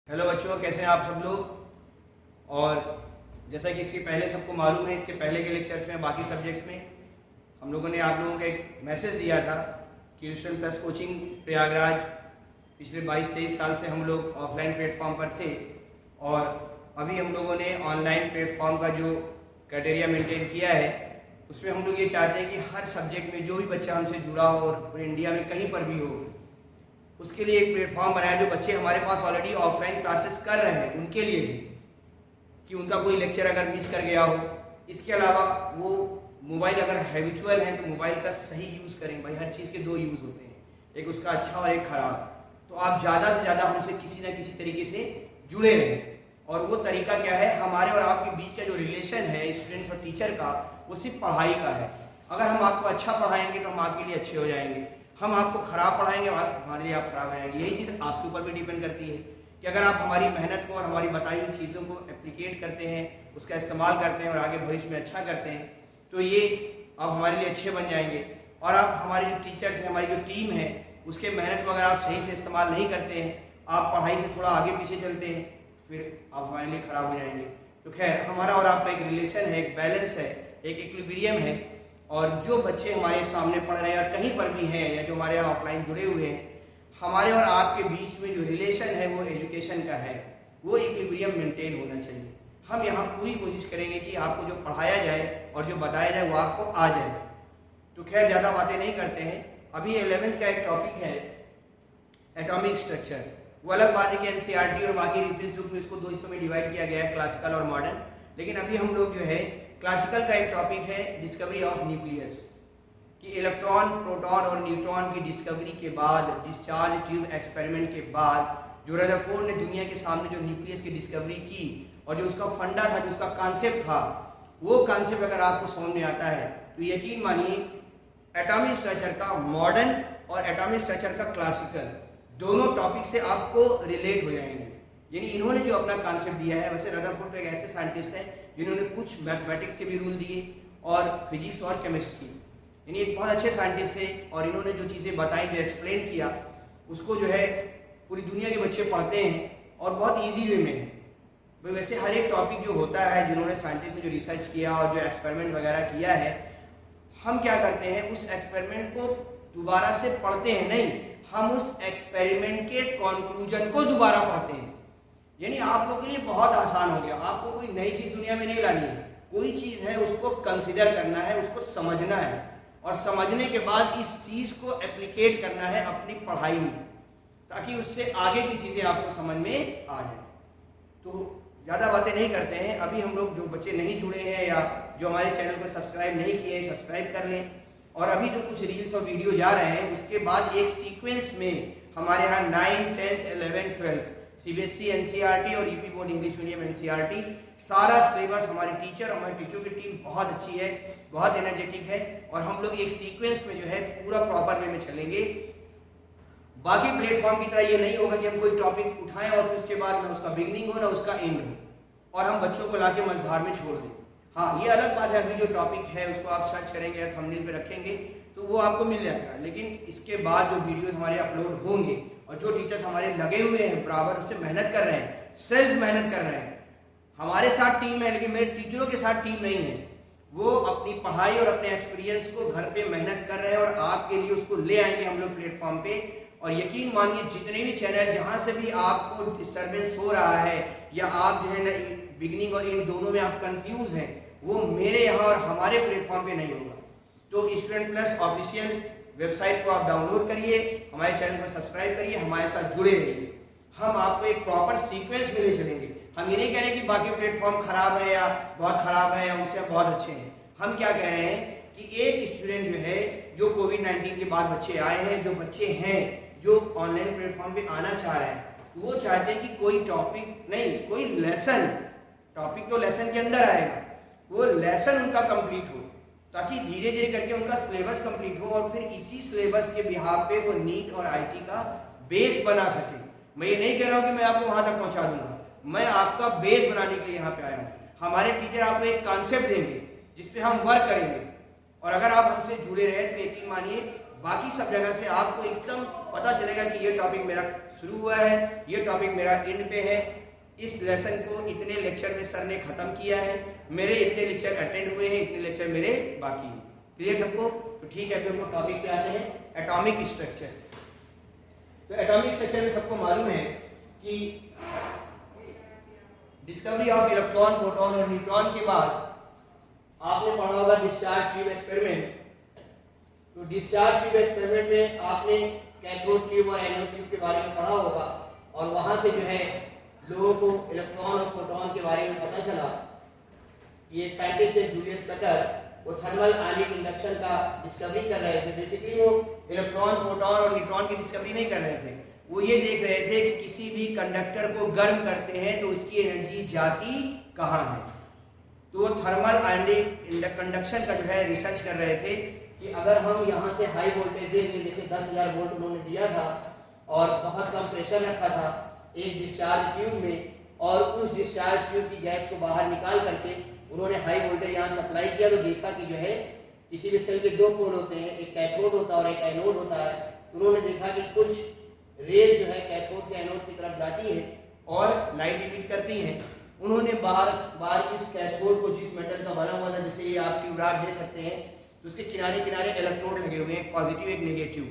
Hello बच्चों, कैसे हैं आप सब लोग। और जैसा कि इससे पहले सबको मालूम है, इसके पहले के लेक्चर्स में बाकी सब्जेक्ट्स में हम लोगों ने आप लोगों को एक मैसेज दिया था कि स्टूडेंट प्लस कोचिंग प्रयागराज पिछले 22-23 साल से हम लोग ऑफलाइन प्लेटफॉर्म पर थे और अभी हम लोगों ने ऑनलाइन प्लेटफॉर्म का जो क्राइटेरिया मेंटेन किया है उसमें हम लोग ये चाहते हैं कि हर सब्जेक्ट में जो भी बच्चा हमसे जुड़ा हो और पूरे इंडिया में कहीं पर भी हो, उसके लिए एक प्लेटफॉर्म बनाया जो बच्चे हमारे पास ऑलरेडी ऑफलाइन क्लासेस कर रहे हैं उनके लिए भी, कि उनका कोई लेक्चर अगर मिस कर गया हो। इसके अलावा वो मोबाइल अगर हैबिचुअल है तो मोबाइल का सही यूज़ करें। भाई हर चीज़ के दो यूज़ होते हैं, एक उसका अच्छा और एक खराब। तो आप ज़्यादा से ज़्यादा हमसे किसी न किसी तरीके से जुड़े रहें। और वो तरीका क्या है, हमारे और आपके बीच का जो रिलेशन है स्टूडेंट और टीचर का, वो सिर्फ पढ़ाई का है। अगर हम आपको अच्छा पढ़ाएंगे तो हम आपके लिए अच्छे हो जाएंगे, हम आपको खराब पढ़ाएंगे और हमारे लिए आप खराब आएंगे। यही चीज़ आपके ऊपर भी डिपेंड करती है कि अगर आप हमारी मेहनत को और हमारी बताई हुई चीज़ों को एप्लीकेट करते हैं, उसका इस्तेमाल करते हैं और आगे भविष्य में अच्छा करते हैं, तो ये आप हमारे लिए अच्छे बन जाएंगे। और आप हमारे जो टीचर्स हैं, हमारी जो टीम है, उसके मेहनत को अगर आप सही से इस्तेमाल नहीं करते हैं, आप पढ़ाई से थोड़ा आगे पीछे चलते हैं, फिर आप हमारे लिए ख़राब हो जाएंगे। तो खैर, हमारा और आपका एक रिलेशन है, एक बैलेंस है, एक इक्विलिब्रियम है। और जो बच्चे हमारे सामने पढ़ रहे हैं और कहीं पर भी हैं या जो हमारे यहाँ ऑफलाइन जुड़े हुए हैं, हमारे और आपके बीच में जो रिलेशन है वो एजुकेशन का है, वो इक्विलिब्रियम मेंटेन होना चाहिए। हम यहाँ पूरी कोशिश करेंगे कि आपको जो पढ़ाया जाए और जो बताया जाए वो आपको आ जाए। तो खैर, ज़्यादा बातें नहीं करते हैं। अभी 11th का एक टॉपिक है एटॉमिक स्ट्रक्चर। वो अलग बात है कि एनसीईआरटी और बाकी रेफरेंस बुक में इसको दो हिस्सों में डिवाइड किया गया है, क्लासिकल और मॉडर्न। लेकिन अभी हम लोग जो है क्लासिकल का एक टॉपिक है डिस्कवरी ऑफ न्यूक्लियस, कि इलेक्ट्रॉन, प्रोटॉन और न्यूट्रॉन की डिस्कवरी के बाद, डिस्चार्ज ट्यूब एक्सपेरिमेंट के बाद, जो रदरफोर्ड ने दुनिया के सामने जो न्यूक्लियस की डिस्कवरी की और जो उसका फंडा था, जो उसका कॉन्सेप्ट था, वो कॉन्सेप्ट अगर आपको समझ में आता है तो यकीन मानिए एटॉमिक स्ट्रक्चर का मॉडर्न और एटॉमिक स्ट्रक्चर का क्लासिकल दोनों टॉपिक से आपको रिलेट हो जाएंगे। यानी इन्होंने जो अपना कॉन्सेप्ट दिया है, वैसे रदरफोर्ड तो एक ऐसे साइंटिस्ट हैं जिन्होंने कुछ मैथमेटिक्स के भी रूल दिए और फिजिक्स और केमिस्ट्री, यानी एक बहुत अच्छे साइंटिस्ट थे। और इन्होंने जो चीज़ें बताई, जो एक्सप्लेन किया, उसको जो है पूरी दुनिया के बच्चे पढ़ते हैं और बहुत ईजी वे में है। भाई वैसे हर एक टॉपिक जो होता है, जिन्होंने साइंटिस्ट ने जो रिसर्च किया और जो एक्सपेरिमेंट वगैरह किया है, हम क्या करते हैं, उस एक्सपेरिमेंट को दोबारा से पढ़ते हैं नहीं, हम उस एक्सपेरिमेंट के कंक्लूजन को दोबारा पढ़ते हैं। यानी आप लोग के लिए बहुत आसान हो गया, आपको कोई नई चीज़ दुनिया में नहीं लानी है। कोई चीज़ है उसको कंसिडर करना है, उसको समझना है और समझने के बाद इस चीज़ को एप्लीकेट करना है अपनी पढ़ाई में, ताकि उससे आगे की चीज़ें आपको समझ में आ जाए। तो ज़्यादा बातें नहीं करते हैं। अभी हम लोग, जो बच्चे नहीं जुड़े हैं या जो हमारे चैनल को सब्सक्राइब नहीं किए, सब्सक्राइब कर लें। और अभी जो कुछ रील्स और वीडियो जा रहे हैं, उसके बाद एक सीक्वेंस में हमारे यहाँ 9th, 10th, 11th, 12th CBSE NCERT और UP board English medium NCERT सारा सिलेबस, हमारी टीचरों की टीम बहुत अच्छी है, बहुत एनर्जेटिक है। और हम लोग एक सीक्वेंस में जो है पूरा प्रॉपर वे में चलेंगे। बाकी प्लेटफॉर्म की तरह ये नहीं होगा कि हम कोई टॉपिक उठाएं और फिर उसके बाद ना उसका बिगनिंग हो ना उसका एंड हो और हम बच्चों को लाके मझधार में छोड़ दें। हाँ, ये अलग बात है, अभी जो टॉपिक है उसको आप सर्च करेंगे या थंबनेल पे रखेंगे तो वो आपको मिल जाएगा। लेकिन इसके बाद जो वीडियो हमारे अपलोड होंगे और जो टीचर्स हमारे लगे हुए हैं, बराबर उससे मेहनत कर रहे हैं, सेल्फ मेहनत कर रहे हैं, हमारे साथ टीम है लेकिन मेरे टीचरों के साथ टीम नहीं है, वो अपनी पढ़ाई और अपने एक्सपीरियंस को घर पे मेहनत कर रहे हैं और आपके लिए उसको ले आएंगे हम लोग प्लेटफॉर्म पे। और यकीन मानिए जितने भी चैनल जहाँ से भी आपको डिस्टर्बेंस हो रहा है या आप जो है ना बिगिनिंग और इन दोनों में आप कंफ्यूज हैं, वो मेरे यहाँ और हमारे प्लेटफॉर्म पे नहीं होगा। तो स्टूडेंट प्लस ऑफिशियल वेबसाइट को आप डाउनलोड करिए, हमारे चैनल को सब्सक्राइब करिए, हमारे साथ जुड़े रहिए। हम आपको एक प्रॉपर सीक्वेंस में ले चलेंगे। हम ये नहीं कह रहे कि बाकी प्लेटफॉर्म खराब है या बहुत खराब है या उनसे बहुत अच्छे हैं। हम क्या कह रहे हैं कि एक स्टूडेंट जो है, जो कोविड-19 के बाद बच्चे आए हैं, जो बच्चे हैं जो ऑनलाइन प्लेटफॉर्म पे आना चाह रहे हैं, वो चाहते हैं कि कोई टॉपिक नहीं, कोई लेसन, टॉपिक तो लेसन के अंदर आएगा, वो लेसन उनका कंप्लीट हो, ताकि धीरे धीरे करके उनका सिलेबस कंप्लीट हो और फिर इसी सिलेबस के बिहाफ पे वो नीट और आईटी का बेस बना सके। मैं ये नहीं कह रहा हूँ कि मैं आपको वहां तक पहुंचा दूंगा, मैं आपका बेस बनाने के लिए यहाँ पे आया हूँ। हमारे टीचर आपको एक कॉन्सेप्ट देंगे जिसपे हम वर्क करेंगे और अगर आप हमसे जुड़े रहे तो यकीन मानिए बाकी सब जगह से आपको एकदम पता चलेगा कि ये टॉपिक मेरा शुरू हुआ है, ये टॉपिक मेरा एंड पे है। इस लेसन को इतने लेक्चर में सर ने खत्म किया है, मेरे इतने लेक्चर अटेंड हुए हैं, इतने लेक्चर मेरे बाकी हैं। क्लियर सबको? तो ठीक है, फिर हम लोग टॉपिक पे आते हैं, एटॉमिक स्ट्रक्चर। तो एटॉमिक स्ट्रक्चर में सबको मालूम है कि डिस्कवरी ऑफ इलेक्ट्रॉन, प्रोटॉन और न्यूट्रॉन के बाद आपने पढ़ा होगा डिस्चार्ज ट्यूब एक्सपेरिमेंट। तो डिस्चार्ज ट्यूब एक्सपेरिमेंट में आपने कैथोड ट्यूब और एनोड ट्यूब के बारे में पढ़ा होगा, और वहां से जो है लोगों को इलेक्ट्रॉन और प्रोटॉन के बारे में पता चला कि एक साइंटिस्ट है जूलियस प्लटर, वो थर्मल आयनिक इंडक्शन का डिस्कवरी कर रहे थे। बेसिकली वो इलेक्ट्रॉन, प्रोटॉन और न्यूट्रॉन की डिस्कवरी नहीं कर रहे थे, वो ये देख रहे थे कि किसी भी कंडक्टर को गर्म करते हैं तो उसकी एनर्जी जाती कहाँ है। तो वो थर्मल आयनिक कंडक्शन का जो है रिसर्च कर रहे थे कि अगर हम यहाँ से हाई वोल्टेज दे दें, जैसे 10,000 वोल्ट उन्होंने दिया था और बहुत कम प्रेशर रखा था एक डिस्चार्ज ट्यूब में, और उस डिस्चार्ज ट्यूब की गैस को बाहर निकाल करके उन्होंने हाई वोल्टेज यहाँ सप्लाई किया, तो देखा कि जो है किसी भी सेल के दो पोल होते हैं, एक कैथोड होता है और एक एनोड होता है। उन्होंने देखा कि कुछ रेज जो है कैथोड से एनोड की तरफ जाती है और लाइट इमिट करती हैं। उन्होंने बार बार इस कैथोड को, जिस मेटल का बना हुआ था, जैसे ये आप ट्यूब रॉड दे सकते हैं, तो उसके किनारे किनारे इलेक्ट्रोड लगे हुए हैं, पॉजिटिव एक नेगेटिव,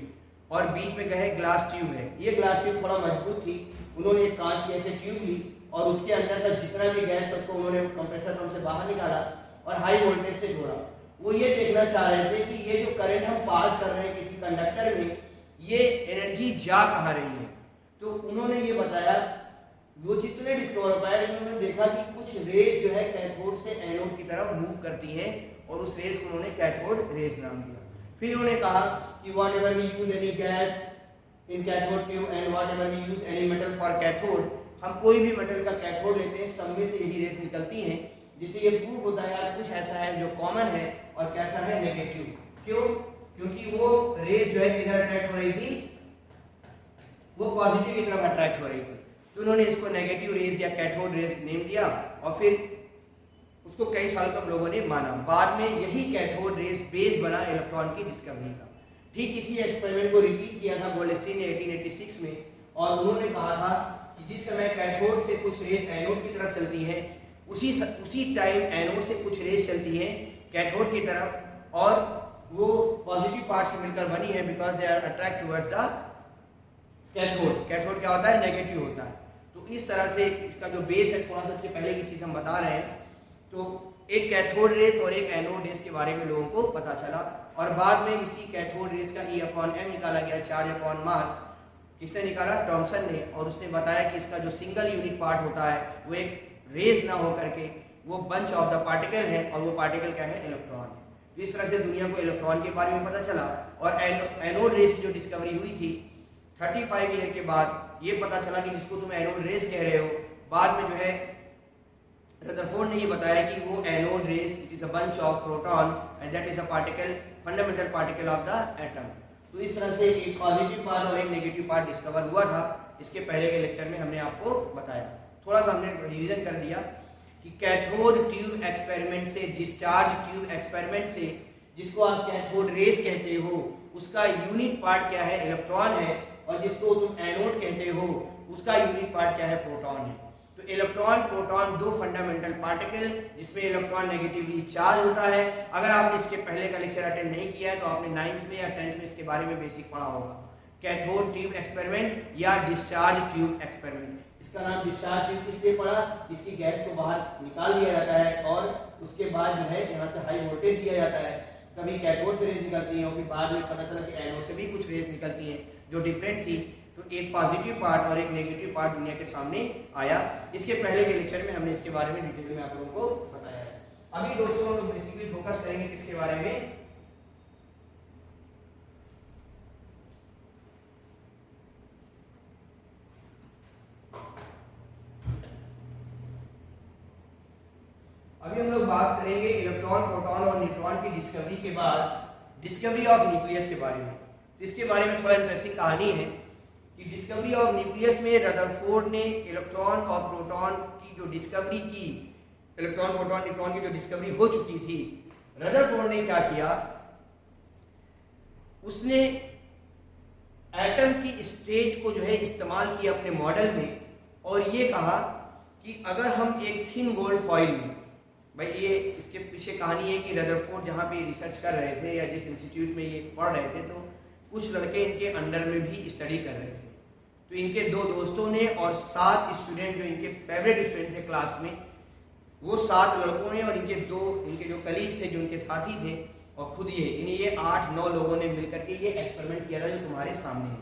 और बीच में कहे ग्लास ट्यूब है। ये ग्लास ट्यूब थोड़ा मजबूत थी, उन्होंने एक कांच की ऐसे ट्यूब ली और उसके अंदर का जितना भी गैस उसको उन्होंने कंप्रेसर पंप से बाहर निकाला और हाई वोल्टेज से जोड़ा। वो ये देखना चाह रहे थे कि ये जो करंट हम पास कर रहे हैं किसी कंडक्टर में, ये एनर्जी जा कहाँ रही है। तो उन्होंने ये बताया, वो चीज तो नहीं डिस्कवर हो पाया, लेकिन उन्होंने देखा कि कुछ रेज जो है कैथोड से एनोड की तरफ मूव करती हैं, और उस रेज को उन्होंने कैथोड रेज नाम दिया। फिर उन्होंने कहा कि whatever we use any gas in cathode tube and whatever we use any metal for cathode, हम कोई भी मेटल का कैथोड लेते हैं, सब में से यही रेज निकलती हैं, जिससे ये प्रूव होता है यार कुछ ऐसा है जो कॉमन है और कैसा है नेगेटिव। क्यों? क्योंकि वो रेज जो है किधर अट्रैक्ट हो रही थी, वो पॉजिटिव की तरफ अट्रैक्ट हो रही थी। तो उन्होंने इसको नेगेटिव रेज या कैथोड रेज नेम दिया, और फिर उसको कई साल तक लोगों ने माना। बाद में यही कैथोड रेज बेस बना इलेक्ट्रॉन की डिस्कवरी का। ठीक इसी एक्सपेरिमेंट को रिपीट किया था गोल्डस्टीन ने 1886 में, और उन्होंने कहा था कि जिस समय कैथोड से कुछ रेज एनोड की तरफ चलती है, उसी टाइम एनोड से कुछ रेज चलती है कैथोड की तरफ, और वो पॉजिटिव पार्ट से मिलकर बनी है, because they are attract towards the cathode. Cathode क्या होता है? नेगेटिव होता है। तो इस तरह से इसका जो बेस है, थोड़ा सा इसके पहले की चीज हम बता रहे हैं। तो एक कैथोड रेस और एक एनोड रेस के बारे में लोगों को पता चला, और बाद में इसी कैथोड रेस का E/m निकाला गया, चार्ज अपॉन मास। किसने निकाला? टॉमसन ने। और उसने बताया कि इसका जो सिंगल यूनिट पार्ट होता है वो एक रेस ना हो करके वो बंच ऑफ द पार्टिकल है, और वो पार्टिकल क्या है? इलेक्ट्रॉन। तो इस तरह से दुनिया को इलेक्ट्रॉन के बारे में पता चला। और एनोड रेस की जो डिस्कवरी हुई थी 35 ईयर के बाद, ये पता चला कि जिसको तुम एनोड रेस कह रहे हो, बाद में जो है रदरफोर्ड ने ये बताया कि वो anode rays it is a bunch of proton and that is a particle, fundamental particle of the atom. तो इस तरह से एक पॉजिटिव पार्ट और एक नेगेटिव पार्ट डिस्कवर हुआ था। इसके पहले के लेक्चर में हमने आपको बताया, थोड़ा सा हमने रिवीजन कर दिया कि कैथोड ट्यूब एक्सपेरिमेंट से, डिस्चार्ज ट्यूब एक्सपेरिमेंट से, जिसको आप कैथोड रेस कहते हो, उसका यूनिट पार्ट क्या है? इलेक्ट्रॉन है, और जिसको तुम एनोड कहते हो उसका यूनिट पार्ट क्या है? प्रोटॉन है। तो इलेक्ट्रॉन, प्रोटॉन, दो फंडामेंटल पार्टिकल जिसमें इलेक्ट्रॉन नेगेटिवली चार्ज होता है। अगर आपने इसके पहले का लेक्चर अटेंड नहीं किया है तो आपने 9th में या 10th में इसके बारे में बेसिक पढ़ा होगा, कैथोड ट्यूब एक्सपेरिमेंट या डिस्चार्ज ट्यूब एक्सपेरिमेंट। इसका नाम डिस्चार्ज ट्यूब इसलिए पड़ा, इसकी गैस को बाहर निकाल दिया जाता है और उसके बाद जो है यहाँ से हाई वोल्टेज दिया जाता है। कभी कैथोड से रेज निकलती हैं और फिर बाद में पता चला कि एनोड से भी कुछ रेज निकलती हैं जो डिफरेंट थी। तो एक पॉजिटिव पार्ट और एक नेगेटिव पार्ट दुनिया के सामने आया। इसके पहले के लेक्चर में हमने इसके बारे में डिटेल में आप लोगों को बताया है। अभी दोस्तों हम लोग बेसिकली फोकस करेंगे किसके बारे में? अभी हम लोग बात करेंगे इलेक्ट्रॉन, प्रोटॉन और न्यूट्रॉन की डिस्कवरी के बाद डिस्कवरी ऑफ न्यूक्लियस के बारे में। इसके बारे में थोड़ा इंटरेस्टिंग कहानी है कि डिस्कवरी ऑफ न्यूक्लियस में रदरफोर्ड ने इलेक्ट्रॉन और प्रोटॉन की जो डिस्कवरी की, इलेक्ट्रॉन, प्रोटॉन, न्यूट्रॉन की जो डिस्कवरी हो चुकी थी, रदरफोर्ड ने क्या किया, उसने एटम की स्टेट को जो है इस्तेमाल किया अपने मॉडल में और ये कहा कि अगर हम एक थिन गोल्ड फॉइल में, भाई ये इसके पीछे कहानी है कि रदरफोर्ड जहाँ पे रिसर्च कर रहे थे या जिस इंस्टीट्यूट में ये पढ़ रहे थे, तो कुछ लड़के इनके अंडर में भी स्टडी कर रहे थे। तो इनके 2 दोस्तों ने और 7 स्टूडेंट जो इनके फेवरेट स्टूडेंट थे क्लास में, वो 7 लड़कों ने और इनके जो कलीग्स थे, जो इनके साथी थे, और खुद ये 8-9 लोगों ने मिलकर के ये एक्सपेरिमेंट किया था जो तुम्हारे सामने है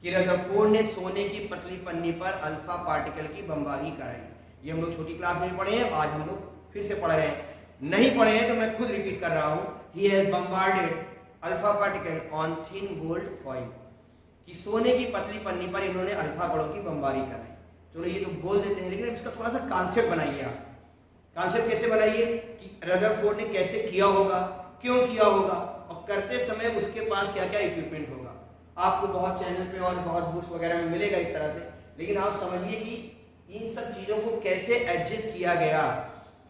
कि रदरफोर्ड ने सोने की पतली पन्नी पर अल्फा पार्टिकल की बमबारी कराई। ये हम लोग छोटी क्लास में पढ़े हैं, आज हम लोग फिर से पढ़ रहे हैं। नहीं पढ़े हैं तो मैं खुद रिपीट कर रहा हूं। He has bombarded alpha particle on thin gold foil, कि सोने की पतली पन्नी पर इन्होंने अल्फा कणों की बमबारी कराई। चलो ये तो बोल देते हैं, लेकिन इसका थोड़ा सा कॉन्सेप्ट बनाइए आप। कॉन्सेप्ट कैसे बनाइए कि रदरफोर्ड ने कैसे किया होगा, क्यों किया होगा, और करते समय उसके पास क्या क्या इक्विपमेंट होगा। आपको बहुत चैनल पे और बहुत बुक्स वगैरह में मिलेगा इस तरह से, लेकिन आप समझिए कि इन सब चीज़ों को कैसे एडजस्ट किया गया,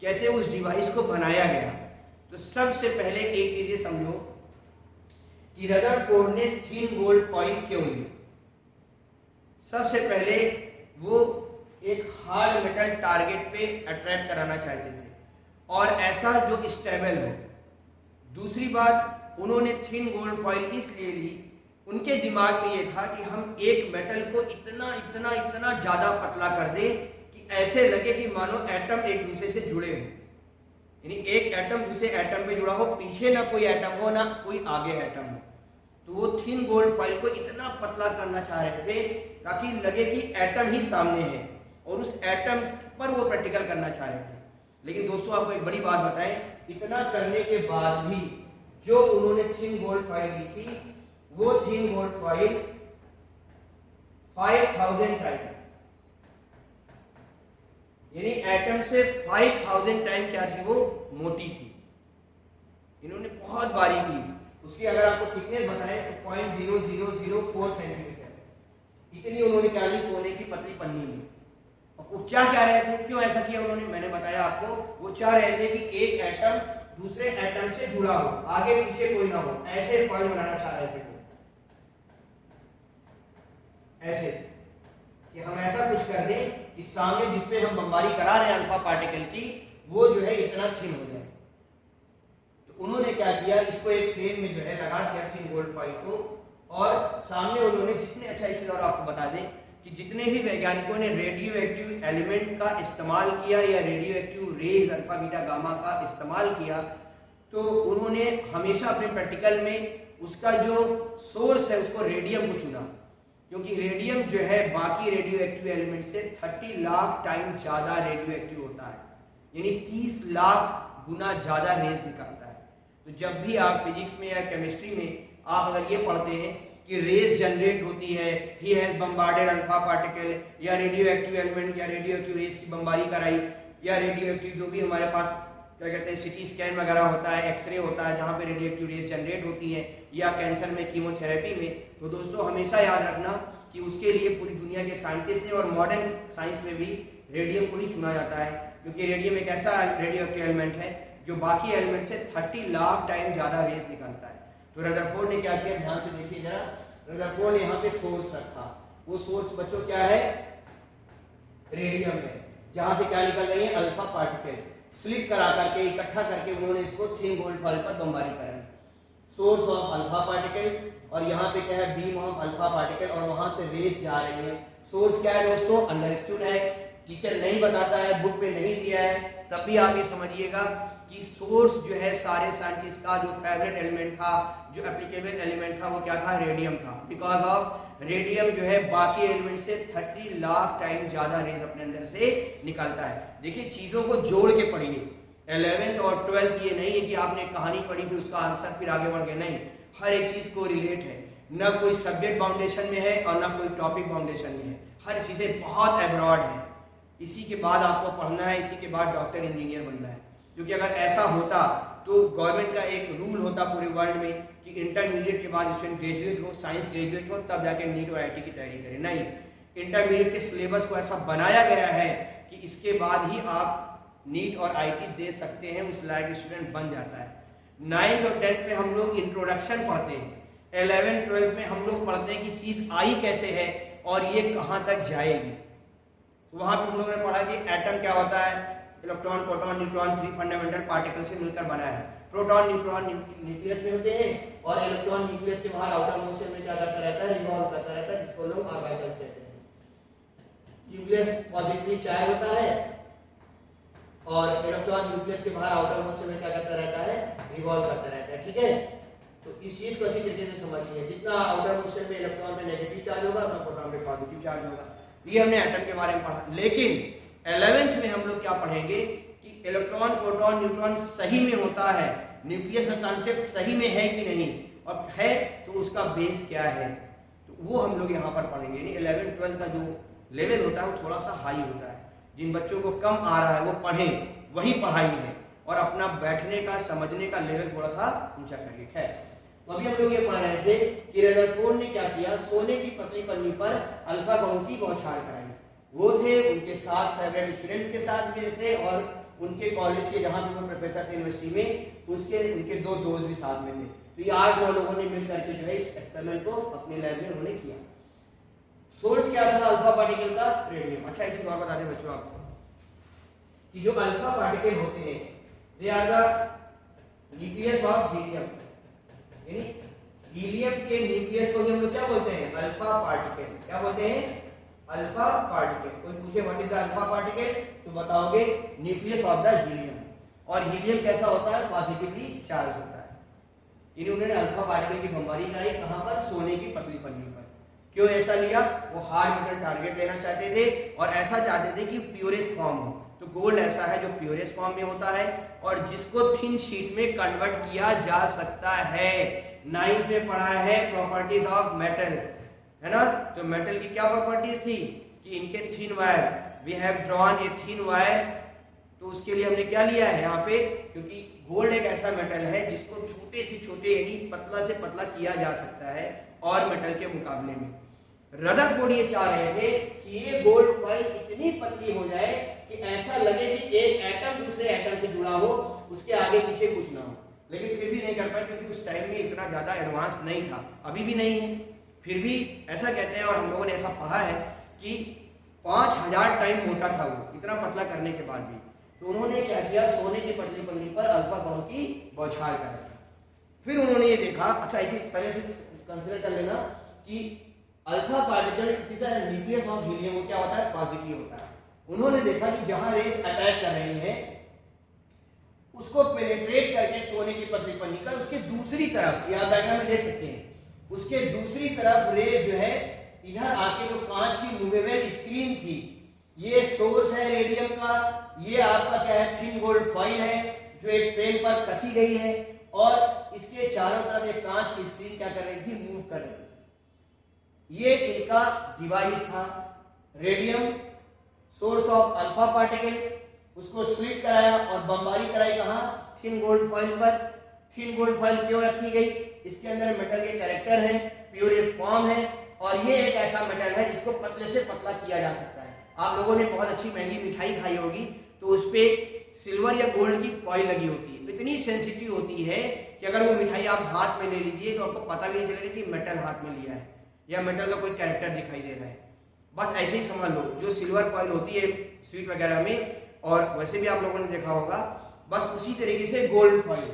कैसे उस डिवाइस को बनाया गया। तो सबसे पहले एक चीज ये समझो कि रदरफोर्ड ने थिन गोल्ड फॉइल क्यों ली। सबसे पहले वो एक हार्ड मेटल टारगेट पे अट्रैक्ट कराना चाहते थे और ऐसा जो स्टेबल हो। दूसरी बात, उन्होंने थिन गोल्ड फॉइल इसलिए ली, उनके दिमाग में ये था कि हम एक मेटल को इतना इतना इतना ज्यादा पतला कर दें कि ऐसे लगे कि मानो एटम एक दूसरे से जुड़े हो, यानी एक एटम दूसरे एटम पे जुड़ा हो, पीछे ना कोई एटम हो ना कोई आगे एटम हो। तो वो थिन गोल्ड फॉइल को इतना पतला करना चाह रहे थे ताकि लगे कि एटम ही सामने है और उस एटम पर वो प्रैक्टिकल करना चाह रहे थे। लेकिन दोस्तों आपको एक बड़ी बात बताएं, इतना करने के बाद भी जो उन्होंने थिन गोल्ड फॉइल ली थी, वो थिन गोल्ड फॉइल 5000 टाइम, यानी एटम से 5000 टाइम क्या थी, वो मोटी थी। इन्होंने बहुत बारीक ली। उसकी अगर आपको थिकनेस बताएं तो 0.0004 सेंटीमीटर, इतनी उन्होंने क्या ली सोने की पतली पन्नी में। और वो क्या चाह रहे थे, क्यों ऐसा किया उन्होंने, मैंने बताया आपको, वो चाह रहे थे कि एक एटम दूसरे एटम से जुड़ा हो, आगे पीछे कोई ना हो, ऐसे फॉइल बनाना चाह रहे थे वो। ऐसे कि हम ऐसा कुछ कर दें कि सामने जिसपे हम बमबारी करा रहे हैं अल्फा पार्टिकल की, वो जो है इतना थिन हो जाए। तो उन्होंने क्या किया, इसको एक फ्रेम में जो है लगा दिया थिन गोल्ड फॉइल को, और सामने उन्होंने जितने, अच्छा इस और आपको बता दें कि जितने भी वैज्ञानिकों ने रेडियो एक्टिव एलिमेंट का इस्तेमाल किया या radioactive rays alpha beta gamma का इस्तेमाल किया, तो उन्होंने हमेशा अपने प्रैक्टिकल में उसका जो सोर्स है उसको रेडियम को चुना, क्योंकि रेडियम जो है बाकी रेडियो एक्टिव एलिमेंट से 30 लाख टाइम ज़्यादा रेडियो एक्टिव होता है, यानी 30 लाख गुना ज़्यादा रेज निकलता है। तो जब भी आप फिजिक्स में या केमिस्ट्री में आप अगर ये पढ़ते हैं कि रेज जनरेट होती है, he has bombarded alpha particle, या रेडियो एक्टिव एलिमेंट या रेडियो एक्टिव रेज की बमबारी कराई, या रेडियो एक्टिव जो भी हमारे पास क्या कहते हैं सिटी स्कैन वगैरह होता है, एक्सरे होता है जहाँ पे रेडियो एक्टिव रेज जनरेट होती है, या कैंसर में कीमोथेरेपी में, तो दोस्तों हमेशा याद रखना कि उसके लिए पूरी दुनिया के साइंटिस्ट ने और मॉडर्न साइंस में भी रेडियम को ही चुना जाता है, क्योंकि रेडियम एक ऐसा रेडियो एक्टिव एलिमेंट है जो बाकी एलिमेंट से 30 लाख टाइम ज़्यादा रेज निकलता है। तो रदरफोर्ड ने क्या किया, ध्यान से देखिए जरा, रदरफोर्ड ने यहाँ पे सोर्स रखा। वो सोर्स बच्चों क्या है, रेडियम है, जहाँ से क्या निकल रही है, अल्फा पार्टिकल। स्लिप करा करके इकट्ठा करके उन्होंने इसको थिन गोल्ड फॉइल पर बमबारी कराई, सोर्स ऑफ अल्फा पार्टिकल्स, और यहाँ पे क्या है, बीम ऑफ अल्फा पार्टिकल, और वहां से रेस जा रही है। सोर्स क्या है दोस्तों, अंडरस्टूड है, टीचर नहीं बताता है, बुक में नहीं दिया है, तब भी आप ये समझिएगा कि सोर्स जो है सारे साइंटिस्ट का जो फेवरेट एलिमेंट था, जो एप्लीकेबल एलिमेंट था, वो क्या था, रेडियम था। बिकॉज ऑफ रेडियम जो है बाकी एलिमेंट से 30 लाख टाइम ज्यादा रेज अपने अंदर से निकालता है। देखिए चीजों को जोड़ के पढ़िए, 11th और 12th ये नहीं है कि आपने कहानी पढ़ी फिर उसका आंसर फिर आगे बढ़ गए, नहीं, हर एक चीज को रिलेट है, ना कोई सब्जेक्ट बाउंडेशन में है और ना कोई टॉपिक बाउंडेशन में है, हर चीजें बहुत एब्रॉड है। इसी के बाद आपको पढ़ना है, इसी के बाद डॉक्टर इंजीनियर बनना है, क्योंकि अगर ऐसा होता तो गवर्नमेंट का एक रूल होता पूरे वर्ल्ड में कि इंटरमीडिएट के बाद स्टूडेंट ग्रेजुएट हो, साइंस ग्रेजुएट हो, तब जाके नीट और आईटी की तैयारी करे। नहीं, इंटरमीडिएट के सिलेबस को ऐसा बनाया गया है कि इसके बाद ही आप नीट और आईटी दे सकते हैं, उस लायक स्टूडेंट बन जाता है। 9th और 10th में हम लोग इंट्रोडक्शन पढ़ते हैं 11 12 में हम लोग पढ़ते हैं कि चीज आई कैसे है और ये कहाँ तक जाएगी। तो वहां पे हम लोगों ने पढ़ा कि एटम क्या होता है, electron proton neutron 3 fundamental particle से मिलकर बना है। प्रोटॉन न्यूट्रॉन न्यूक्लियस में होते हैं और इलेक्ट्रॉन न्यूक्लियस के बाहर आउटर मोशन में क्या करता रहता है, रिवॉल्व करता रहता है, जिसको लोग ऑर्बिटल्स कहते हैं। न्यूक्लियस पॉजिटिवली चार्ज होता है और इलेक्ट्रॉन न्यूक्लियस के बाहर आउटर मोशन में क्या करता रहता है, रिवॉल्व करता रहता है। ठीक है, तो इस चीज को अच्छी तरीके से समझ लीजिए, जितना आउटर मोशन में इलेक्ट्रॉन पे नेगेटिव चार्ज होगा उतना प्रोटॉन पे पॉजिटिव चार्ज होगा। ये हमने एटम के बारे में पढ़ा। लेकिन 11th में हम लोग क्या पढ़ेंगे कि इलेक्ट्रॉन प्रोटॉन न्यूट्रॉन सही में होता है, न्यूक्लियस का कांसेप्ट सही में है कि नहीं, और है तो उसका बेस क्या है, तो वो हम लोग यहाँ पर पढ़ेंगे। यानी 11 12 का जो लेवल होता है वो थोड़ा सा हाई होता है। जिन बच्चों को कम आ रहा है वो पढ़ें, वही पढ़ाई है, और अपना बैठने का समझने का लेवल थोड़ा सा ऊंचा करिए। खैर, तो अभी हम लोग ये पढ़ रहे थे कि रदरफोर्ड ने क्या किया, सोने की पतली पन्नी पर अल्फा बमों की बौछार कराई। वो थे, उनके साथ फेवरेट स्टूडेंट के साथ भी थे और उनके कॉलेज के जहाँ पे वो प्रोफेसर थे यूनिवर्सिटी में, उनके 2 दोस्त भी साथ में थे। तो ये 8-9 लोगों ने मिल करके जो है इस एक्सपेरिमेंट को अपने लैब में उन्होंने किया। सोर्स क्या था अल्फा पार्टिकल का, रेडियम। अच्छा, एक चीज और बता दें बच्चों आपको कि जो अल्फा पार्टिकल होते हैं they are the nucleus of helium. यानी हीलियम के न्यूक्लियस को हम लोग क्या बोलते हैं, अल्फा पार्टिकल। क्या बोलते हैं, अल्फा पार्टिकल। कोई पूछे what is the alpha particle तो बताओगे न्यूक्लियस ऑफ द हीलियम। और हीलियम कैसा होता है, पॉजिटिवली चार्ज होता है। यानी उन्होंने अल्फा पार्टिकल की बमबारी कराई कहां पर, सोने की पतली पन्नी पर। क्यों ऐसा लिया, वो हार्ड मेटल टारगेट लेना चाहते थे और ऐसा चाहते थे कि प्योरेस्ट फॉर्म हो। तो गोल्ड ऐसा है जो प्योरेस्ट फॉर्म में होता है और जिसको थिन शीट में कन्वर्ट किया जा सकता है। 9th में पढ़ा है प्रॉपर्टीज ऑफ मेटल, है ना। तो मेटल की क्या प्रॉपर्टीज थी कि इनके thin wire, we have drawn a thin wire. तो उसके लिए हमने क्या लिया है यहाँ पे, क्योंकि गोल्ड एक ऐसा मेटल है जिसको छोटे से छोटे यानी पतला से पतला किया जा सकता है और मेटल के मुकाबले में। रदरफोर्ड ये चाह रहे थे कि ये गोल्ड कॉइल इतनी पतली हो जाए कि ऐसा लगे कि एक एटम दूसरे एटम से जुड़ा हो, उसके आगे पीछे कुछ ना हो। लेकिन फिर भी नहीं कर पाए क्योंकि उस टाइम में इतना ज्यादा एडवांस नहीं था, अभी भी नहीं है। फिर भी ऐसा कहते हैं और हम लोगों ने ऐसा पढ़ा है कि 5000 टाइम मोटा था वो, इतना पतला करने के बाद भी। तो उन्होंने क्या किया, सोने की पतली पन्नी पर अल्फा बमों की बौछार कर। फिर उन्होंने ये देखा, अच्छा एक चीज पहले से कंसीडर कर लेना कि अल्फा पार्टिकल जिसका न्यूक्लियस ऑफ हीलियम वो क्या होता है, पॉजिटिव होता है। उन्होंने देखा कि जहां रेस अटैक कर रही है उसको पेनिट्रेट करके सोने की पतली पन्नी का उसके दूसरी तरफ, या डायग्राम में देख सकते हैं, उसके दूसरी तरफ रेस जो है इधर आके जो कांच की मूवेबल स्क्रीन थी, ये सोर्स है रेडियम का, ये आपका क्या है, थिन गोल्ड फॉइल है जो एक फ्रेम पर कसी गई है और इसके चारों तरफ एक कांच की स्क्रीन क्या कर रही थी, मूव कर रही थी। ये इनका डिवाइस था। Radium source of alpha particle, उसको स्वीट कराया और बमबारी कराई कहां, थिन गोल्ड फॉइल पर। थिन गोल्ड फॉइल क्यों रखी गई, इसके अंदर मेटल के कैरेक्टर है, प्योरेस्ट फॉर्म है और ये एक ऐसा मेटल है जिसको पतले से पतला किया जा सकता है। आप लोगों ने बहुत अच्छी महंगी मिठाई खाई होगी तो उस पे सिल्वर या गोल्ड की फॉइल लगी होती है, इतनी सेंसिटिव होती है कि अगर वो मिठाई आप हाथ में ले लीजिए तो आपको पता भी नहीं चलेगा कि मेटल हाथ में लिया है या मेटल का कोई कैरेक्टर दिखाई दे रहा है। बस ऐसे ही समझ लो, जो सिल्वर फॉइल होती है स्वीट वगैरह में, और वैसे भी आप लोगों ने देखा होगा, बस उसी तरीके से गोल्ड फॉइल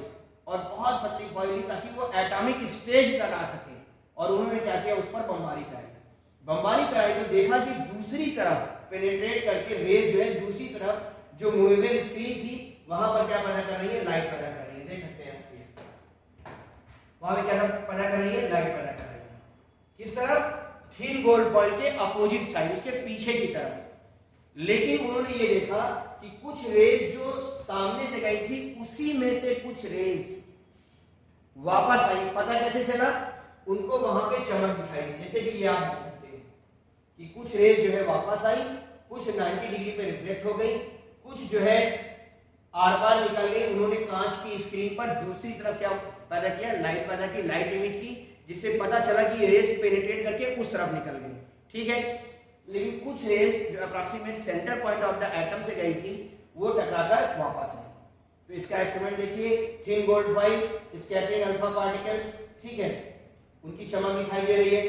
और बहुत पतली फॉइल ताकि वो एटॉमिक स्टेज तक आ सके। और उन्होंने क्या किया, उस पर बमबारी कराई। बमबारी कराई तो देखा कि दूसरी तरफ पेनिट्रेट करके रेज जो है दूसरी तरफ जो मूवेबल स्क्रीन थी वहां पर क्या पैदा कर रही है, लाइट पैदा कर रही है। देख सकते हैं वहां पे क्या पैदा कर रही है, लाइट पैदा कर रही है। किस तरफ, थिन गोल्ड फॉइल के अपोजिट साइड, उसके पीछे की तरफ। लेकिन उन्होंने ये देखा कि कुछ रेज जो सामने से गई थी उसी में से कुछ रेज वापस आई। पता कैसे चला, उनको वहां पे चमक दिखाई दी, जैसे कि ये आप देख सकते हैं कि कुछ रेज जो है वापस आई, कुछ 90 डिग्री पे रिफ्लेक्ट हो गई, कुछ जो है आर पार निकल गई। उन्होंने कांच की स्क्रीन पर दूसरी तरफ क्या पैदा किया, लाइट पैदा की, लाइट इमिट की, जिससे पता चला कि रेस पेनिट्रेट करके उस तरफ निकल गई। ठीक है, लेकिन कुछ रेस जो approximate centre point of the atom से गई थी वो टकराकर वापस आई। तो इसका एक्सपेरिमेंट देखिए, thin gold foil scattering alpha particles. ठीक है, उनकी चमक दिखाई दे रही है।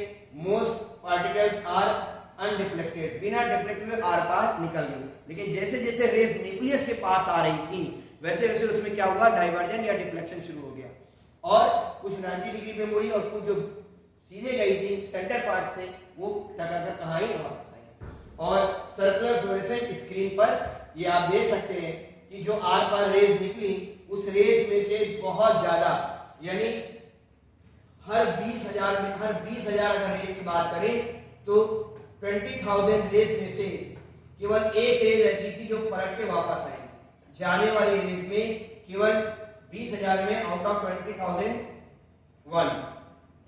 मोस्ट पार्टिकल्स आर अनडिफ्लेक्टेड, बिना डिफ्लेक्ट हुए आर पार निकल गई। लेकिन जैसे जैसे रेस न्यूक्लियस के पास आ रही थी वैसे वैसे उसमें क्या हुआ, डाइवर्जन या डिफ्लेक्शन शुरू हो गया और कुछ 90 डिग्री पे मुड़ी और कुछ जो सीधे गई थी सेंटर पार्ट से वो टकराकर कहाँ आई, वापस आई। और सर्कुलर फ्लोरेसेंट स्क्रीन पर ये आप देख सकते हैं कि जो आर पार रेस निकली उस रेस में से बहुत ज्यादा, यानी हर 20,000 अगर रेस की बात करें तो 20,000 रेस में से केवल एक रेस ऐसी थी जो पलट के वापस आई। जाने वाली रेस में केवल 20,000 में आउट ऑफ 20,001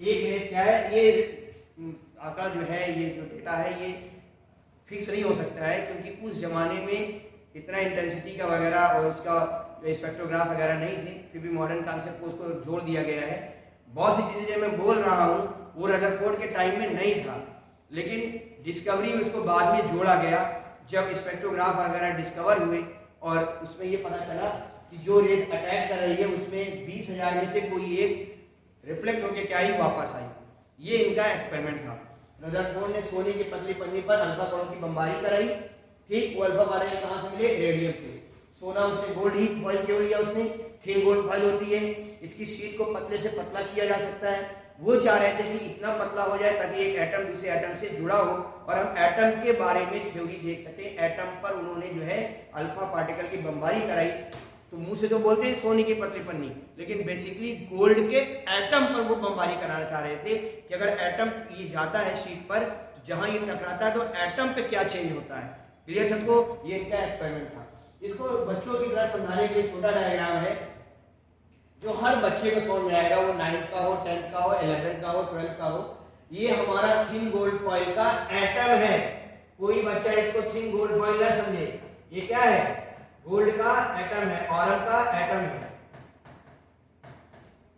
एक रेस क्या है, ये आंकड़ा जो है, ये जो डेटा है ये फिक्स नहीं हो सकता है क्योंकि उस जमाने में इतना इंटेंसिटी का वगैरह और उसका स्पेक्ट्रोग्राफ वगैरह नहीं थे, फिर भी मॉडर्न कॉन्सेप्ट को उसको जोड़ दिया गया है। बहुत सी चीजें जो मैं बोल रहा हूँ वो रदरफोर्ड के टाइम में नहीं था, लेकिन डिस्कवरी में उसको बाद में जोड़ा गया जब स्पेक्ट्रोग्राफ वगैरह डिस्कवर हुए और उसमें ये पता चला कि जो रेस अटैक कर रही है उसमें 20,000 में से कोई एक रिफ्लेक्ट होकर क्या आई, वापस आई। ये इनका एक्सपेरिमेंट था। रदरफोर्ड ने सोने की पतली पन्नी पर अल्फा कणों की बमबारी कराई। ठीक, वो अल्फा पार्टिकल कहां से मिले, रेडियम से। सोना उसने गोल्ड ही फॉइल क्यों लिया, उसने थिन गोल्ड फॉइल होती है, इसकी शीट को पतले से पतला किया जा सकता है। वो चाह रहे थे कि इतना पतला हो जाए ताकि एक एटम दूसरे एटम से जुड़ा हो और हम एटम के बारे में थ्योरी देख सकें। एटम पर उन्होंने जो है अल्फा पार्टिकल की बमबारी कराई। तो मुंह से तो बोलते हैं सोने की पतली पन्नी, लेकिन बेसिकली गोल्ड के एटम पर वो बमबारी कराना चाह रहे थे कि अगर एटम ये जाता है शीट पर तो जहां ये टकराता है तो एटम पे क्या चेंज होता है। क्लियर सबको, ये इनका एक्सपेरिमेंट था। इसको बच्चों की तरह समझाने के लिए छोटा डायग्राम है जो हर बच्चे को समझ में आएगा, वो 9th का हो, 10th का हो, 11th का हो, 12th का हो। ये हमारा थिन गोल्ड फॉइल का एटम है। कोई बच्चा इसको थिन गोल्ड फॉइल ना समझे, ये क्या है, गोल्ड का एटम है, ऑरम का एटम है।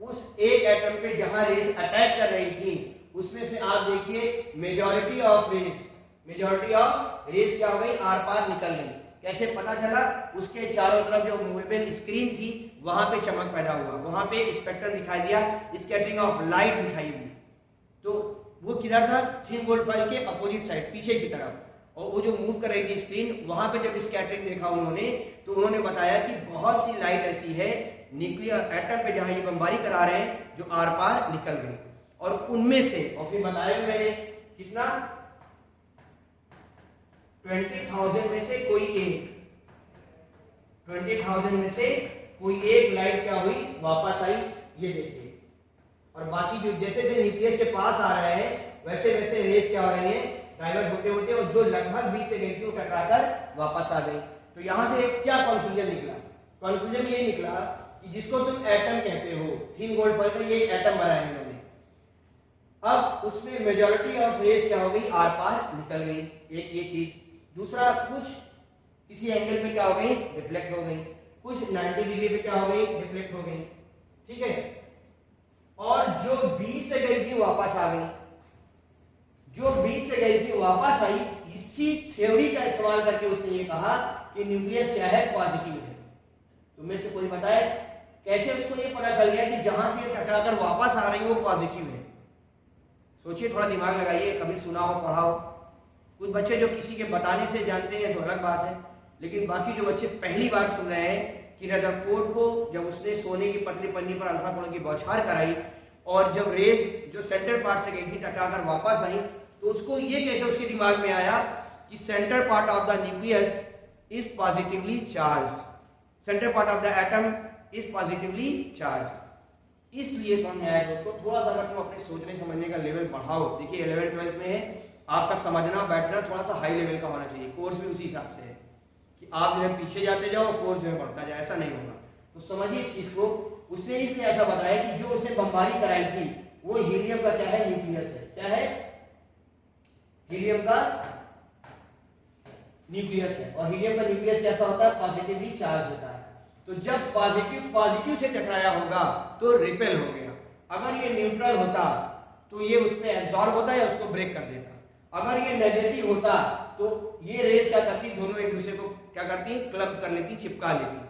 उस एक एटम पे जहां रेस अटैक कर रही थी उसमें से आप देखिए मेजॉरिटी ऑफ रेस क्या हो गई, आर पार निकल गई। कैसे पता चला, उसके चारों तरफ जो मूवेबल स्क्रीन थी वहां पे चमक पैदा हुआ, वहां पे स्पेक्ट्रम दिखाई दिया, स्कैटरिंग ऑफ लाइट दिखाई दी। तो वो किधर था, थिन गोल्ड फॉइल के अपोजिट साइड, पीछे की तरफ। और वो जो मूव कर रही थी स्क्रीन, वहां पे जब स्कैटरिंग देखा उन्होंने तो उन्होंने बताया कि बहुत सी लाइट ऐसी है न्यूक्लियर एटम पे जहां ये बमबारी करा रहे हैं जो आर पार निकल गई। और उनमें से, और फिर बताया मैंने कितना, 20,000 में से कोई एक, 20,000 में से कोई एक लाइट क्या हुई, वापस आई। ये देखिए, और बाकी जो जैसे जैसे न्यूक्लियस के पास आ रहे हैं वैसे वैसे रेस क्या हो रही है, डाइवर्ट होते होते, और जो लगभग 20 से गई थी वो टकराकर वापस आ गई। तो यहां से क्या कंक्लूजन निकला, कंक्लूजन ये निकला कि जिसको तुम एटम कहते हो, थिन गोल्ड फॉइल का ये एटम बनाया है इन्होंने। अब उसमें मेजॉरिटी ऑफ रेस क्या हो गई, आर पार निकल गई, एक ये चीज। दूसरा, कुछ किसी एंगल पे क्या हो गई, रिफ्लेक्ट हो गई, कुछ 90 डिग्री पे क्या हो गई, रिफ्लेक्ट हो गई। ठीक है, और जो 20 से गई थी वापस आ गई, जो 20 से गई थी वापस आई। इसी थ्योरी का इस्तेमाल करके उसने ये कहा कि न्यूक्लियस क्या है, पॉजिटिव है। तुम्हें से कोई बताए कैसे उसको ये पता चल गया कि जहां से ये टकराकर वापस आ रही है वो पॉजिटिव है। सोचिए, थोड़ा दिमाग लगाइए, कभी सुना हो, पढ़ा हो। कुछ बच्चे जो किसी के बताने से जानते हैं तो अलग बात है, लेकिन बाकी जो बच्चे पहली बार सुन रहे हैं कि रदरफोर्ड को जब उसने सोने की पतली पन्नी पर अल्फा कणों की बौछार कराई और जब रेस जो सेंटर पार्ट से गई थी टकराकर वापस आई, तो उसको ये कैसे उसके दिमाग में आया कि centre part of the nucleus is positively charged, centre part of the atom is positively charged. इसलिए समझ में आया दोस्तों। थोड़ा सा अगर तुम अपने सोचने समझने का लेवल बढ़ाओ, देखिए 11th 12th में है, आपका समझना बैठना थोड़ा सा हाई लेवल का होना चाहिए। कोर्स भी उसी हिसाब से है कि आप जो है पीछे जाते जाओ, कोर्स जो है बढ़ता जाए, ऐसा नहीं होगा। तो समझिए इस चीज को। उसने इसलिए ऐसा बताया कि जो उसने बमबारी कराई थी वो हीलियम का क्या है, न्यूक्लियस है। क्या है, हीलियम का न्यूक्लियस है। और हीलियम का न्यूक्लियस कैसा होता है, पॉजिटिवली चार्ज होता है। तो जब पॉजिटिव से टकराया होगा तो रिपेल हो गया। अगर ये न्यूट्रल होता तो ये उस पर एब्जॉर्ब होता या उसको ब्रेक कर देता। अगर ये नेगेटिव होता तो ये रेस क्या करती, दोनों एक दूसरे को क्या करती, क्लब कर लेती, चिपका लेती।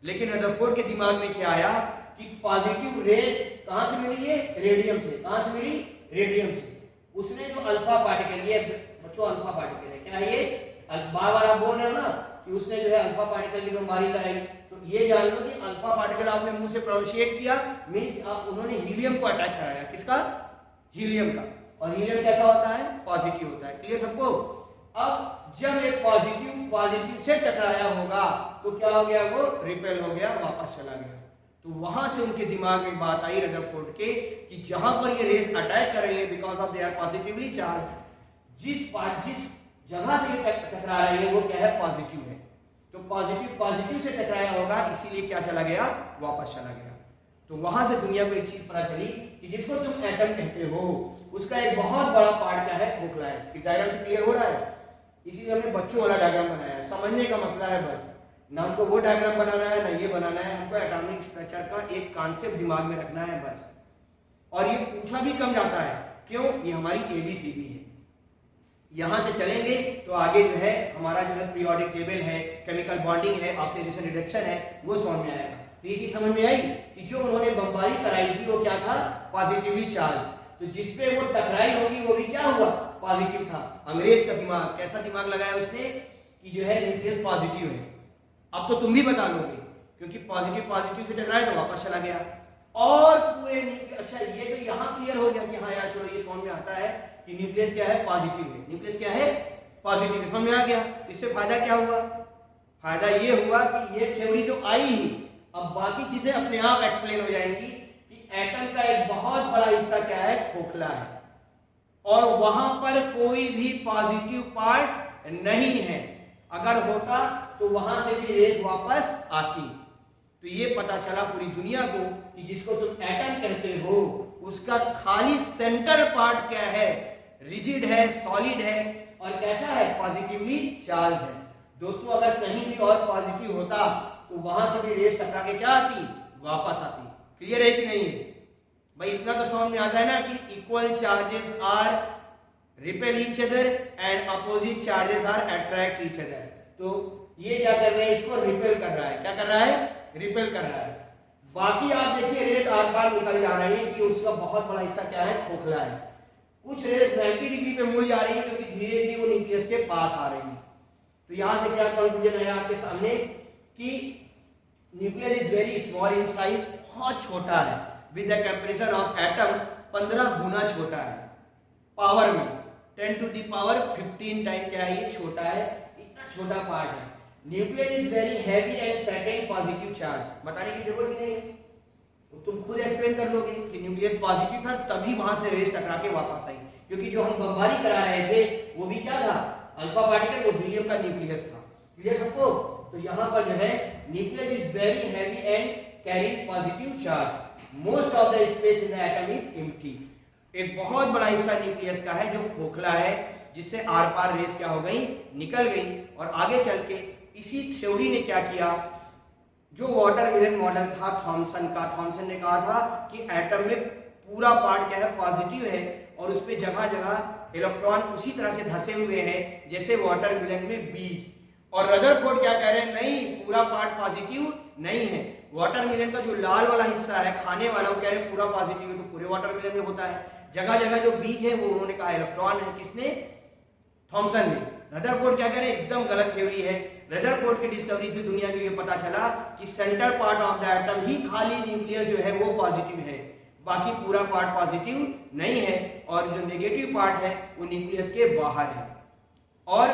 लेकिन रदरफोर्ड के दिमाग में क्या आया कि पॉजिटिव रेस कहां से मिली? ये रेडियम से। कहां से मिली? रेडियम से। उसने जो अल्फा पार्टिकल, ये बच्चों अल्फा पार्टिकल है क्या? ये बार बार आप बोल रहे हो ना कि उसने जो है अल्फा पार्टिकल की बीमारी कराई, तो ये जान लो कि अल्फा पार्टिकल आपने मुंह से प्रोनाउंसिएट किया मींस उन्होंने हीलियम को अटैक कराया। किसका? हीलियम का। और हीलियम कैसा होता है? पॉजिटिव होता है। क्लियर सबको? अब जब एक पॉजिटिव से टकराया होगा तो क्या हो गया? वो रिपेल हो गया, वापस चला गया। तो वहां से उनके दिमाग में बात आई रदरफोर्ड के कि जहां पर ये रेस अटैक कर रही है because of they are positively charge, जिस जगह से ये टकरा रही है वो क्या है? पॉजिटिव है। तो पॉजिटिव से टकराया होगा, इसीलिए क्या चला गया? वापस चला गया। तो वहां से दुनिया को एक चीज पता चली कि जिसको तुम एटम कहते हो उसका एक बहुत बड़ा पार्ट क्या है? खोखला है। इस डायग्राम से क्लियर हो रहा है? इसीलिए हमने बच्चों वाला डायग्राम बनाया है, समझने का मसला है बस। ना हमको वो डायग्राम बनाना है ना ये बनाना है, हमको एटॉमिक स्ट्रक्चर का एक कॉन्सेप्ट दिमाग में रखना है बस। और ये पूछा भी कम जाता है, क्यों? ये हमारी ABCD है। यहां से चलेंगे तो आगे जो है हमारा जो है पीरियोडिक टेबल है, केमिकल बॉन्डिंग है, ऑक्सीडेशन रिडक्शन है, वो समझ में आएगा। तो ये चीज समझ में आई कि जो उन्होंने बमबारी कराई थी वो क्या था? Positively charge. तो जिसपे वो टकराई होगी वो भी क्या हुआ? पॉजिटिव था। अंग्रेज का दिमाग, कैसा दिमाग लगाया उसने कि जो है न्यूक्लियस पॉजिटिव है। अब तो तुम भी बता लोगे, क्योंकि पॉजिटिव से टकराया तो वापस चला गया। और पूरे अच्छा ये तो यहाँ क्लियर हो गया कि हाँ यार चलो ये समझ में आता है कि न्यूक्लियस क्या है? पॉजिटिव है। न्यूक्लियस क्या है? पॉजिटिव। समझ में आ गया। इससे फायदा क्या हुआ? फायदा ये हुआ कि ये थ्योरी तो आई ही, अब बाकी चीजें अपने आप एक्सप्लेन हो जाएंगी कि एटम का एक बहुत बड़ा हिस्सा क्या है? खोखला है, और वहां पर कोई भी पॉजिटिव पार्ट नहीं है। अगर होता तो वहां से भी रेस वापस आती। तो ये पता चला पूरी दुनिया को कि जिसको तुम एटम कहते हो उसका खाली सेंटर पार्ट क्या है? रिजिड है, सॉलिड है, और कैसा है? पॉजिटिवली चार्ज है। दोस्तों अगर कहीं भी और पॉजिटिव होता तो वहां से भी रेस टकरा के क्या आती? वापस आती। क्लियर है कि नहीं है भाई? इतना तो समझ में आता है ना कि equal charges are repel each other and opposite charges are attract each other. तो ये क्या कर रहे हैं? इसको रिपेल कर रहा है। क्या कर रहा है? रिपेल कर रहा है। बाकी आप देखिए रेस आर पार निकल जा रही है कि उसका बहुत बड़ा हिस्सा क्या है? खोखला है। कुछ रेस 90 डिग्री पे मुड़ जा रही है क्योंकि धीरे धीरे वो न्यूक्लियस के पास आ रही है। तो यहां से क्या कंक्लूजन है आपके सामने कि nucleus is very small in size, बहुत छोटा है। With the comparison of atom 15 गुना छोटा है। पावर में 10 to the power 15 टाइम क्या है? ये छोटा है, इतना छोटा पार्ट है। Nucleus is very heavy and second positive charge. बताने की जरूरत ही नहीं है, तो तुम खुद एक्सप्लेन कर लोगे कि न्यूक्लियस पॉजिटिव था तभी वहां से रेस टकरा के वापस आई। क्योंकि जो हम बमबारी करा रहे थे वो भी क्या था? अल्फा पार्टिकल, वो हीलियम का न्यूक्लियस था। क्लियर सबको? तो यहाँ पर जो है nucleus is very heavy and carries positive charge. Most of the space in the atom is empty. एक बहुत बड़ा हिस्सा न्यूक्लियस का है जो खोखला है, जिससे आर पार रेस क्या हो गई? निकल गई। और आगे चल के इसी थ्योरी ने क्या किया? जो वाटरमिलन मॉडल था थॉमसन का, थॉमसन ने कहा था कि एटम में पूरा पार्ट क्या है? पॉजिटिव है, और उस पे जगह जगह इलेक्ट्रॉन उसी तरह से धसे हुए हैं जैसे वाटरमिलन में बीज। और रदरफोर्ड क्या कह रहे हैं? नहीं, पूरा पार्ट पॉजिटिव नहीं है। वाटरमिलन का जो लाल वाला हिस्सा है खाने वाला, वो कह रहे हैं पूरा पॉजिटिव है, तो पूरे वाटरमिलन में होता है। जगह जगह जो बीज है वो उन्होंने कहा इलेक्ट्रॉन है। किसने? थॉमसन ने। रदरफोर्ड क्या कह रहे हैं? एकदम गलत थ्योरी है। रदरफोर्ड की डिस्कवरी से दुनिया को ये पता चला कि centre part of the atom ही खाली न्यूक्लियस जो है वो पॉजिटिव है, बाकी पूरा पार्ट पॉजिटिव नहीं है, और जो नेगेटिव पार्ट है वो न्यूक्लियस के बाहर है। और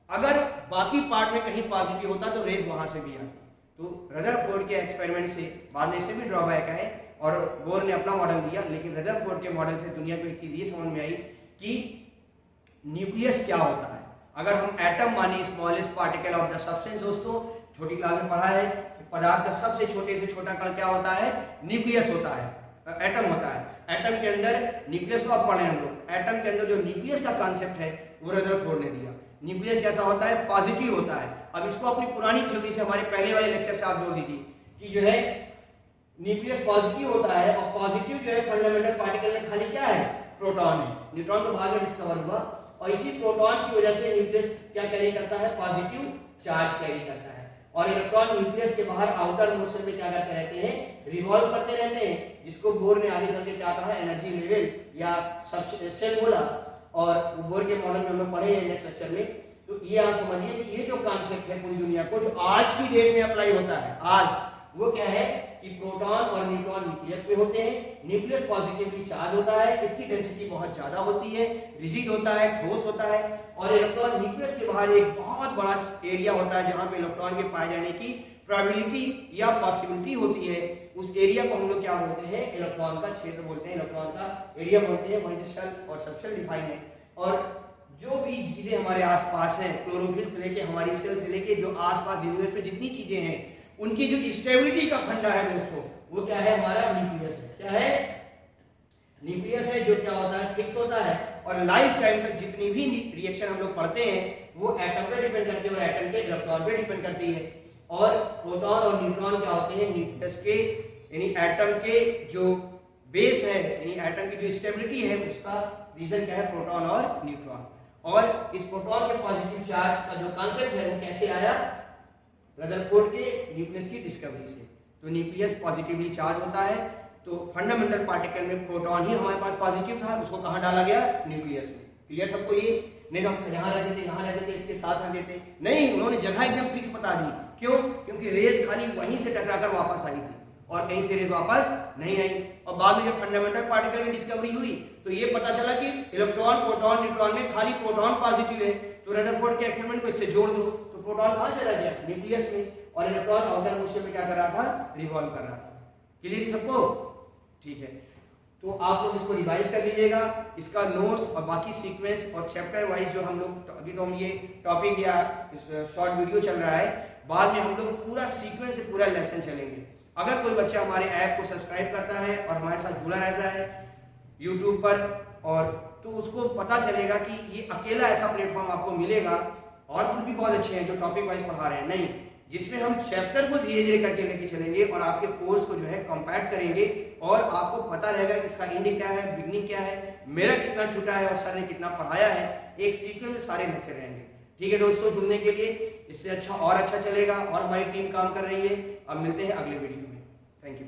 अगर बाकी पार्ट में कहीं पॉजिटिव होता तो रेस वहां से भी आती। तो रदरफोर्ड के एक्सपेरिमेंट से बाद में इससे भी ड्रॉबैक आए और बोर ने अपना मॉडल दिया, लेकिन रदरफोर्ड के मॉडल से दुनिया को एक चीज ये समझ में आई कि न्यूक्लियस क्या होता है। अगर हम एटम माने smallest particle of the substance, दोस्तों छोटी क्लास में पढ़ा है कि पदार्थ का सबसे छोटे से छोटा कण क्या होता है? न्यूक्लियस होता है, एटम होता है। एटम के अंदर न्यूक्लियस को अब पढ़े हम लोग। एटम के अंदर जो न्यूक्लियस का कॉन्सेप्ट है वो रदरफोर्ड ने दिया। न्यूक्लियस कैसा होता है? पॉजिटिव होता है। अब इसको अपनी पुरानी थ्योरी से हमारे पहले वाले लेक्चर से आप जोड़ दीजिए कि जो है न्यूक्लियस पॉजिटिव होता है, और पॉजिटिव जो है फंडामेंटल पार्टिकल में खाली क्या है? प्रोटॉन है। न्यूट्रॉन तो बाद में डिस्कवर हुआ, और इसी प्रोटॉन की वजह से न्यूक्लियस क्या कैरी करता है? पॉजिटिव चार्ज कैरी करता है। और इलेक्ट्रॉन न्यूक्लियस के बाहर आउटर मोशन में क्या करते रहते हैं, रिवॉल्व करते रहते हैं, जिसको बोर ने आगे चल के क्या कहा, एनर्जी लेवल या सबसेल बोला, और बोर के मॉडल में हम लोग पढ़े हैं नेक्स्ट लेक्चर में। तो ये आप समझिए कि ये जो कॉन्सेप्ट है पूरी दुनिया को जो आज की डेट में अप्लाई होता है, आज वो क्या है कि प्रोटॉन और न्यूट्रॉन न्यूक्लियस में होते हैं, न्यूक्लियस पॉजिटिवली चार्ज होता है, इसकी डेंसिटी बहुत ज्यादा होती है, रिजिड होता है, ठोस होता है, और इलेक्ट्रॉन न्यूक्लियस के बाहर एक बहुत बड़ा एरिया होता है जहां पे इलेक्ट्रॉन के पाए जाने की प्रोबेबिलिटी या पॉसिबिलिटी होती है। उस एरिया को हम लोग क्या बोलते हैं, इलेक्ट्रॉन का क्षेत्र बोलते हैं, इलेक्ट्रॉन का एरिया बोलते हैं, वहीं से शेल और सबसेल डिफाइन है। और जो भी चीजें हमारे आसपास हैं, क्लोरोफिल से लेके हमारी सेल से लेके जो आसपास यूनिवर्स में जितनी चीजें हैं, उनकी जो स्टेबिलिटी का फंडा है दोस्तों, वो क्या है, हमारा न्यूक्लियस है। क्या है, न्यूक्लियस है, जो क्या होता है, फिक्स होता है, और लाइफ टाइम तक जितनी भी रिएक्शन हम लोग पढ़ते हैं वो एटम पे डिपेंड करती है और एटम के इलेक्ट्रॉन पे डिपेंड करती है। और प्रोटॉन और न्यूट्रॉन क्या होते हैं, न्यूक्लियस के यानी एटम के जो बेस है, यानी एटम की जो स्टेबिलिटी है, उसका रीजन क्या है, प्रोटॉन और न्यूट्रॉन। और इस प्रोटॉन के पॉजिटिव चार्ज का जो कॉन्सेप्ट है वो कैसे आया, रदरफोर्ड के न्यूक्लियस की डिस्कवरी से। तो न्यूक्लियस पॉजिटिवली चार्ज होता है, तो फंडामेंटल पार्टिकल में प्रोटॉन ही हमारे पास पॉजिटिव था, उसको कहां डाला गया, न्यूक्लियस में। क्लियर सबको ये, नहीं तो हम यहाँ रख देते, यहाँ रख देते, इसके साथ रख देते, नहीं, उन्होंने जगह एकदम फिक्स बता दी। क्यों, क्योंकि रेस खाली वहीं से टकराकर वापस आई थी और कहीं से रेस वापस नहीं आई। और बाद में जब फंडामेंटल पार्टिकल की डिस्कवरी हुई तो ये पता चला कि इलेक्ट्रॉन, प्रोटॉन, न्यूट्रॉन में खाली प्रोटॉन पॉजिटिव है, तो रदरफोर्ड के एक्सपेरिमेंट को इससे जोड़ दो, तो प्रोटॉन कहां चला गया, न्यूक्लियस में, और इलेक्ट्रॉन आउटर मोशन में क्या कर रहा था, रिवॉल्व कर रहा था। क्लियर सबको, ठीक है। तो आप लोग इसको रिवाइज कर लीजिएगा, इसका नोट्स और बाकी सीक्वेंस और चैप्टर वाइज जो हम लोग अभी तो हम ये टॉपिक या शॉर्ट वीडियो चल रहा है, बाद में हम लोग पूरा सीक्वेंस से पूरा लेसन चलेंगे। अगर कोई बच्चा हमारे ऐप को सब्सक्राइब करता है और हमारे साथ जुड़ा रहता है यूट्यूब पर, और तो उसको पता चलेगा कि ये अकेला ऐसा प्लेटफॉर्म आपको मिलेगा, और भी बहुत अच्छे हैं जो टॉपिक वाइज पढ़ा रहे हैं, नहीं, जिसमें हम चैप्टर को धीरे धीरे करके लेके चलेंगे और आपके कोर्स को जो है कंपैक्ट करेंगे, और आपको पता रहेगा कि इसका एंड क्या है, बिगनिंग क्या है, मेरा कितना छूटा है और सर ने कितना पढ़ाया है, एक सीक्वेंस में सारे लेक्चर रहेंगे। ठीक है दोस्तों, जुड़ने के लिए, इससे अच्छा और अच्छा चलेगा और हमारी टीम काम कर रही है। अब मिलते हैं अगले वीडियो में, थैंक यू।